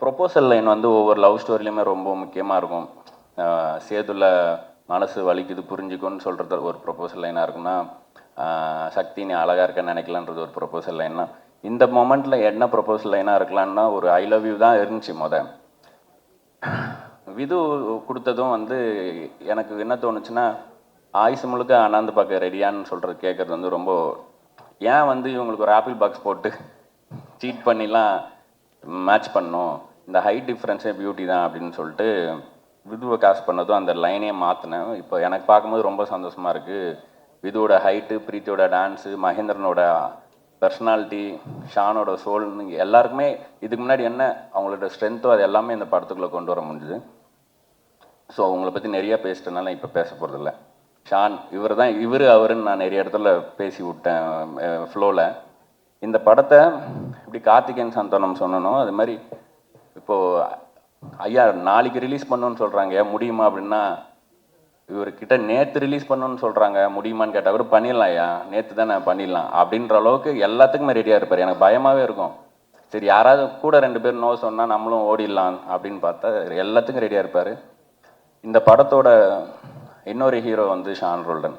Proposal line வந்து ஒவ்வொரு love ஸ்டோரிலையுமே ரொம்ப முக்கியமாக இருக்கும். சேதுல மனசு வலிக்குது புரிஞ்சுக்கும்னு சொல்கிறது ஒரு ப்ரொபோசல் லைனாக இருக்குன்னா, சக்தி நீ அழகாக இருக்கன்னு நினைக்கலான்றது ஒரு ப்ரொபோசல் லைன்னா, இந்த மொமெண்ட்டில் என்ன ப்ரொபோசல் லைனாக இருக்கலான்னா ஒரு ஐ லவ் யூ தான் இருந்துச்சு. விது கொடுத்ததும் வந்து எனக்கு என்ன தோணுச்சுன்னா, ஆயுசு முழுக்க அண்ணாந்து பார்க்க ரெடியான்னு சொல்கிறது கேட்குறது வந்து ரொம்ப, ஏன் வந்து இவங்களுக்கு ஒரு ஆப்பிள் பாக்ஸ் போட்டு சீட் பண்ணிலாம் மேட்ச் பண்ணோம், இந்த ஹைட் டிஃப்ரென்ஸே பியூட்டி தான் அப்படின்னு சொல்லிட்டு விதுவை காஸ்ட் பண்ணதும் அந்த லைனே மாற்றினேன். இப்போ எனக்கு பார்க்கும்போது ரொம்ப சந்தோஷமாக இருக்குது. விதுவோட ஹைட்டு, பிரீத்தியோட டான்ஸு, மகேந்திரனோட பர்சனாலிட்டி, ஷானோட சோல்னு எல்லாருக்குமே இதுக்கு முன்னாடி என்ன அவங்களோட ஸ்ட்ரென்த்தோ அது எல்லாமே இந்த படத்துக்குள்ளே கொண்டு வர முடிஞ்சுது. ஸோ அவங்கள பற்றி நிறையா பேசிட்டனால இப்போ பேச போகிறதில்ல. ஷான் இவர் அவருன்னு நான் நிறைய இடத்துல பேசி விட்டேன் ஃப்ளோவில். இந்த படத்தை இப்படி கார்த்திகேயன் சந்தானம் சொன்னனும் அது மாதிரி இப்போது ஐயா நாளைக்கு ரிலீஸ் பண்ணணுன்னு சொல்கிறாங்க, முடியுமா அப்படின்னா, இவர்கிட்ட நேற்று ரிலீஸ் பண்ணணுன்னு சொல்கிறாங்க, முடியுமான்னு கேட்டால் கூட பண்ணிடலாம் ஐயா, நேற்று தானே பண்ணிடலாம் அப்படின்ற அளவுக்கு எல்லாத்துக்குமே ரெடியாக இருப்பார். எனக்கு பயமாகவே இருக்கும், சரி யாராவது கூட 2 பேர் நோ சொன்னால் நம்மளும் ஓடிடலாம் அப்படின்னு பார்த்தா எல்லாத்துக்கும் ரெடியாக இருப்பார். இந்த படத்தோட இன்னொரு ஹீரோ வந்து ஷான் ரோல்டன்.